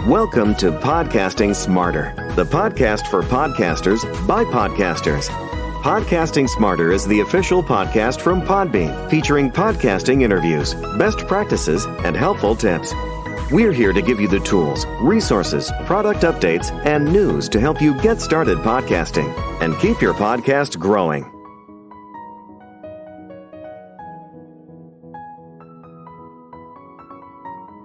Welcome to Podcasting Smarter, the podcast for podcasters by podcasters. Podcasting Smarter is the official podcast from Podbean, featuring podcasting interviews, best practices, and helpful tips. We're here to give you the tools, resources, product updates, and news to help you get started podcasting and keep your podcast growing.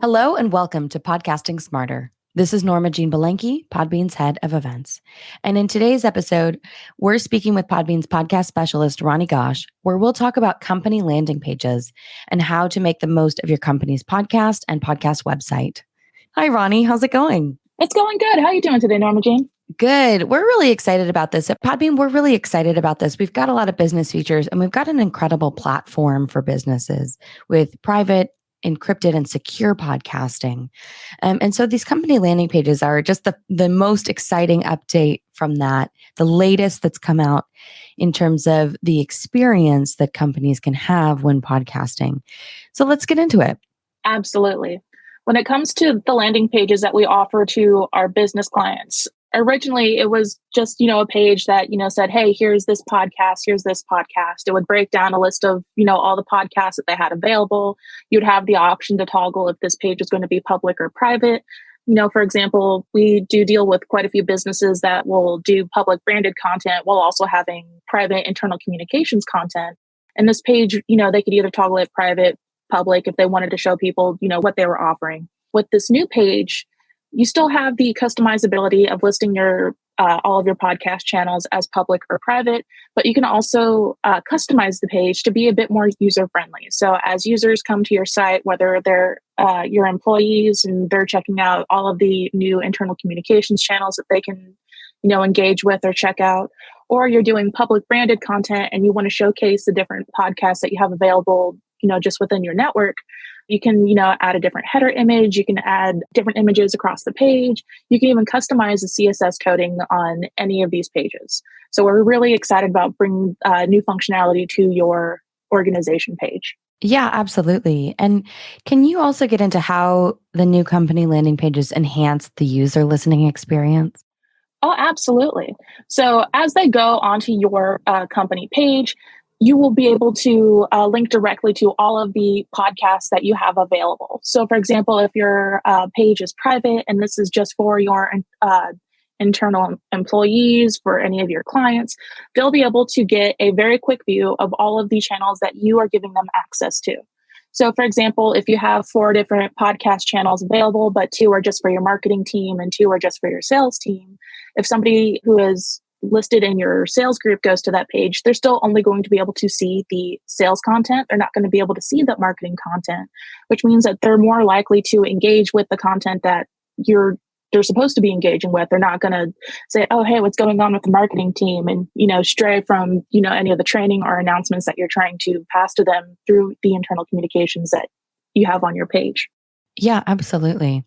Hello and welcome to Podcasting Smarter. This is Norma Jean Belenky, Podbean's head of events. And in today's episode, we're speaking with Podbean's podcast specialist, Roni Gosch, where we'll talk about company landing pages and how to make the most of your company's podcast and podcast website. Hi, Roni. How's it going? It's going good. How are you doing today, Norma Jean? Good. We're really excited about this. At Podbean, we're really excited about this. We've got a lot of business features and we've got an incredible platform for businesses with private, encrypted and secure podcasting. And so these company landing pages are just the most exciting update from that, the latest that's come out in terms of the experience that companies can have when podcasting. So let's get into it. Absolutely. When it comes to the landing pages that we offer to our business clients, originally it was just, a page that, said, hey, here's this podcast. It would break down a list of, all the podcasts that they had available. You'd have the option to toggle if this page is going to be public or private. For example, we do deal with quite a few businesses that will do public branded content while also having private internal communications content. And this page, they could either toggle it private, public, if they wanted to show people, what they were offering. With this new page, you still have the customizability of listing your all of your podcast channels as public or private, but you can also customize the page to be a bit more user-friendly. So as users come to your site, whether they're your employees and they're checking out all of the new internal communications channels that they can, engage with or check out, or you're doing public branded content and you want to showcase the different podcasts that you have available, just within your network, you can, add a different header image. You can add different images across the page. You can even customize the CSS coding on any of these pages. So we're really excited about bringing new functionality to your organization page. Yeah, absolutely. And can you also get into how the new company landing pages enhance the user listening experience? Oh, absolutely. So as they go onto your company page, you will be able to link directly to all of the podcasts that you have available. So for example, if your page is private and this is just for your internal employees, for any of your clients, they'll be able to get a very quick view of all of the channels that you are giving them access to. So for example, if you have 4 different podcast channels available, but 2 are just for your marketing team and 2 are just for your sales team, if somebody who is listed in your sales group goes to that page, they're still only going to be able to see the sales content. They're not going to be able to see the marketing content, which means that they're more likely to engage with the content that they're supposed to be engaging with. They're not going to say, oh, hey, what's going on with the marketing team? And, stray from, any of the training or announcements that you're trying to pass to them through the internal communications that you have on your page. Yeah, absolutely.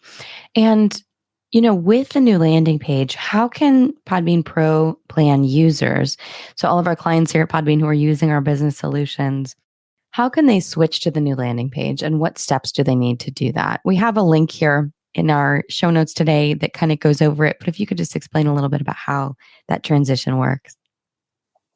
And with the new landing page, how can Podbean Pro plan users, so all of our clients here at Podbean who are using our business solutions, how can they switch to the new landing page and what steps do they need to do that? We have a link here in our show notes today that kind of goes over it, but if you could just explain a little bit about how that transition works.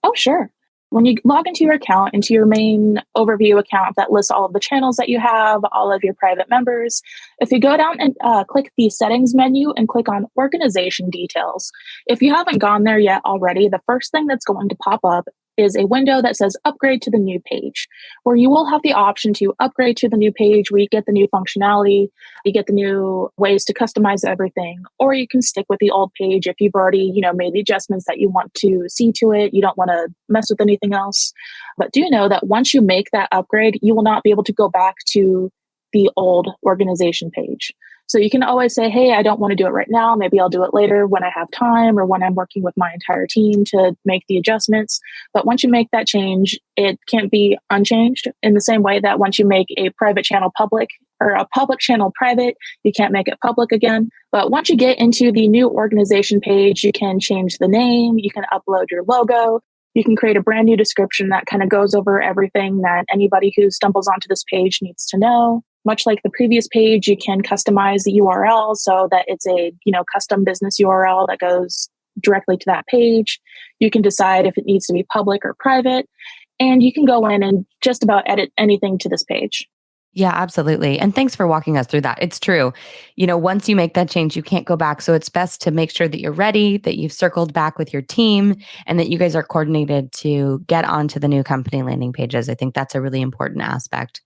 Oh, sure. When you log into your account, into your main overview account that lists all of the channels that you have, all of your private members, if you go down and click the settings menu and click on organization details, if you haven't gone there yet already, the first thing that's going to pop up is a window that says upgrade to the new page, where you will have the option to upgrade to the new page where you get the new functionality, you get the new ways to customize everything, or you can stick with the old page if you've already, made the adjustments that you want to see to it. You don't want to mess with anything else. But do know that once you make that upgrade, you will not be able to go back to the old organization page. So you can always say, hey, I don't want to do it right now. Maybe I'll do it later when I have time or when I'm working with my entire team to make the adjustments. But once you make that change, it can't be unchanged in the same way that once you make a private channel public or a public channel private, you can't make it public again. But once you get into the new organization page, you can change the name, you can upload your logo, you can create a brand new description that kind of goes over everything that anybody who stumbles onto this page needs to know. much like the previous page, you can customize the URL so that it's a, custom business URL that goes directly to that page. You can decide if it needs to be public or private, and you can go in and just about edit anything to this page. Yeah, absolutely. And thanks for walking us through that. It's true. Once you make that change, you can't go back. So it's best to make sure that you're ready, that you've circled back with your team, and that you guys are coordinated to get onto the new company landing pages. I think that's a really important aspect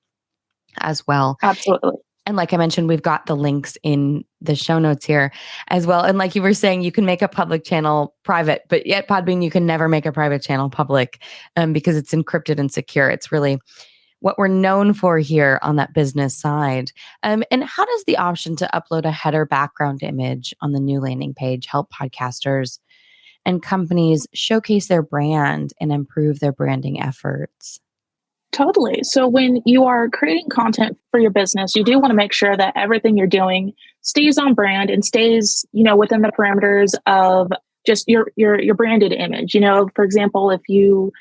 as well. Absolutely. And like I mentioned, we've got the links in the show notes here as well. And like you were saying, you can make a public channel private, but yet Podbean, you can never make a private channel public because it's encrypted and secure. It's really what we're known for here on that business side. And how does the option to upload a header background image on the new landing page help podcasters and companies showcase their brand and improve their branding efforts? Totally. So when you are creating content for your business, you do want to make sure that everything you're doing stays on brand and stays, within the parameters of just your branded image. For example, if you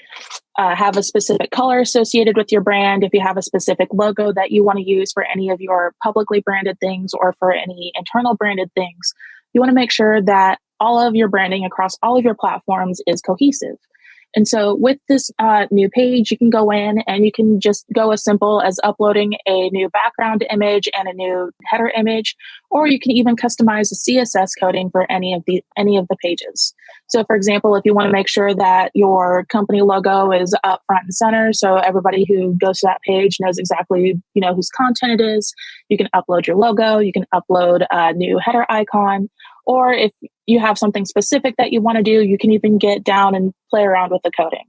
have a specific color associated with your brand, if you have a specific logo that you want to use for any of your publicly branded things or for any internal branded things, you want to make sure that all of your branding across all of your platforms is cohesive. And so with this new page, you can go in and you can just go as simple as uploading a new background image and a new header image, or you can even customize the CSS coding for any of the pages. So for example, if you want to make sure that your company logo is up front and center, so everybody who goes to that page knows exactly, whose content it is, you can upload your logo, you can upload a new header icon. Or if you have something specific that you want to do, you can even get down and play around with the coding.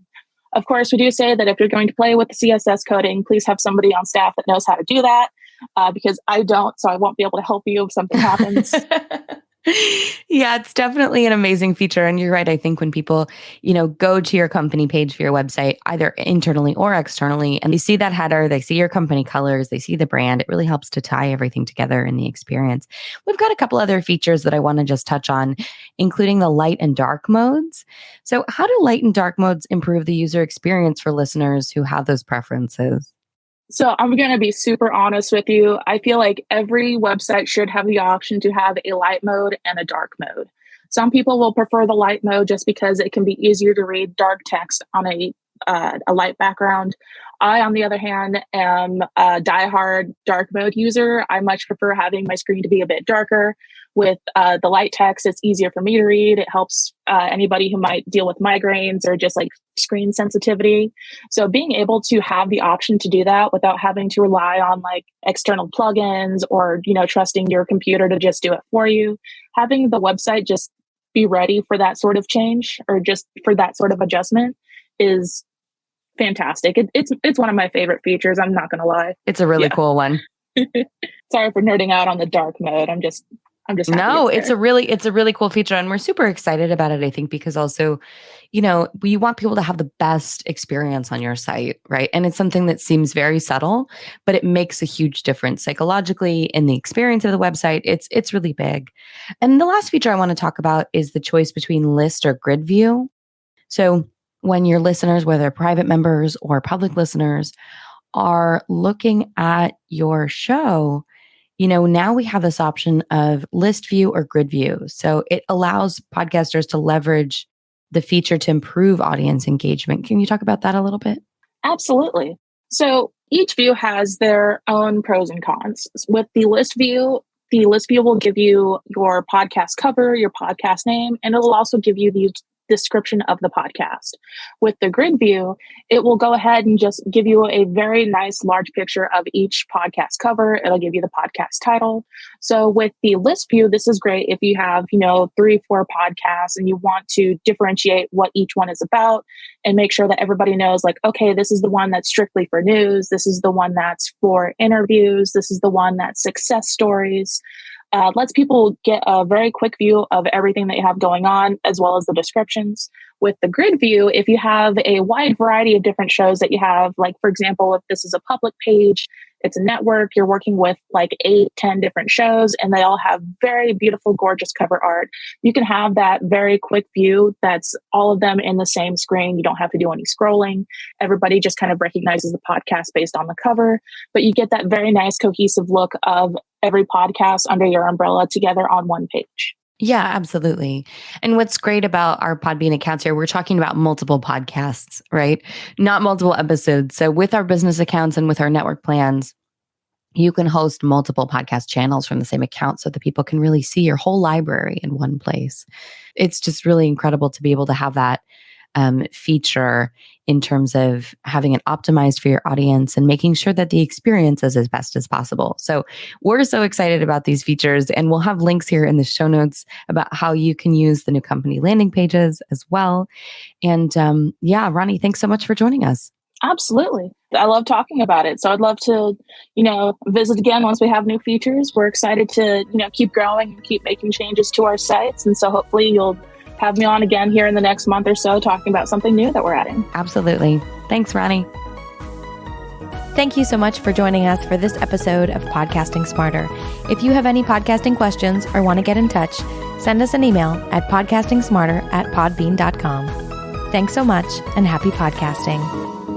Of course, we do say that if you're going to play with the CSS coding, please have somebody on staff that knows how to do that, because I don't, so I won't be able to help you if something happens. Yeah, it's definitely an amazing feature. And you're right. I think when people, go to your company page for your website, either internally or externally, and they see that header, they see your company colors, they see the brand, it really helps to tie everything together in the experience. We've got a couple other features that I want to just touch on, including the light and dark modes. So how do light and dark modes improve the user experience for listeners who have those preferences? So I'm going to be super honest with you. I feel like every website should have the option to have a light mode and a dark mode. Some people will prefer the light mode just because it can be easier to read dark text on a light background. I, on the other hand, am a diehard dark mode user. I much prefer having my screen to be a bit darker. With the light text, it's easier for me to read. It helps anybody who might deal with migraines or just like screen sensitivity. So being able to have the option to do that without having to rely on like external plugins or, trusting your computer to just do it for you, having the website just be ready for that sort of change or just for that sort of adjustment is fantastic. It's one of my favorite features. I'm not going to lie. It's a really cool one. Sorry for nerding out on the dark mode. I'm just happy no, it's a really cool feature, and we're super excited about it. I think because also, we want people to have the best experience on your site, right? And it's something that seems very subtle, but it makes a huge difference psychologically in the experience of the website. It's really big. And the last feature I want to talk about is the choice between list or grid view. So when your listeners, whether private members or public listeners, are looking at your show, now we have this option of list view or grid view. So it allows podcasters to leverage the feature to improve audience engagement. Can you talk about that a little bit? Absolutely. So each view has their own pros and cons. With the list view will give you your podcast cover, your podcast name, and it will also give you the description of the podcast. With the grid view, it will go ahead and just give you a very nice large picture of each podcast cover. It'll give you the podcast title. So with the list view, this is great if you have, 3-4 podcasts and you want to differentiate what each one is about and make sure that everybody knows like, okay, this is the one that's strictly for news. This is the one that's for interviews. This is the one that's success stories. lets people get a very quick view of everything that you have going on, as well as the descriptions. With the grid view, if you have a wide variety of different shows that you have, like, for example, if this is a public page, it's a network, you're working with like 8-10 different shows, and they all have very beautiful, gorgeous cover art. You can have that very quick view that's all of them in the same screen. You don't have to do any scrolling. Everybody just kind of recognizes the podcast based on the cover, but you get that very nice cohesive look of every podcast under your umbrella together on one page. Yeah, absolutely. And what's great about our Podbean accounts here, we're talking about multiple podcasts, right? Not multiple episodes. So with our business accounts and with our network plans, you can host multiple podcast channels from the same account so that people can really see your whole library in one place. It's just really incredible to be able to have that feature in terms of having it optimized for your audience and making sure that the experience is as best as possible. So we're so excited about these features, and we'll have links here in the show notes about how you can use the new company landing pages as well. And Roni, thanks so much for joining us. Absolutely. I love talking about it. So I'd love to, visit again once we have new features. We're excited to, keep growing and keep making changes to our sites. And so hopefully you'll have me on again here in the next month or so talking about something new that we're adding. Absolutely. Thanks, Roni. Thank you so much for joining us for this episode of Podcasting Smarter. If you have any podcasting questions or want to get in touch, send us an email at podcastingsmarter@podbean.com. Thanks so much and happy podcasting.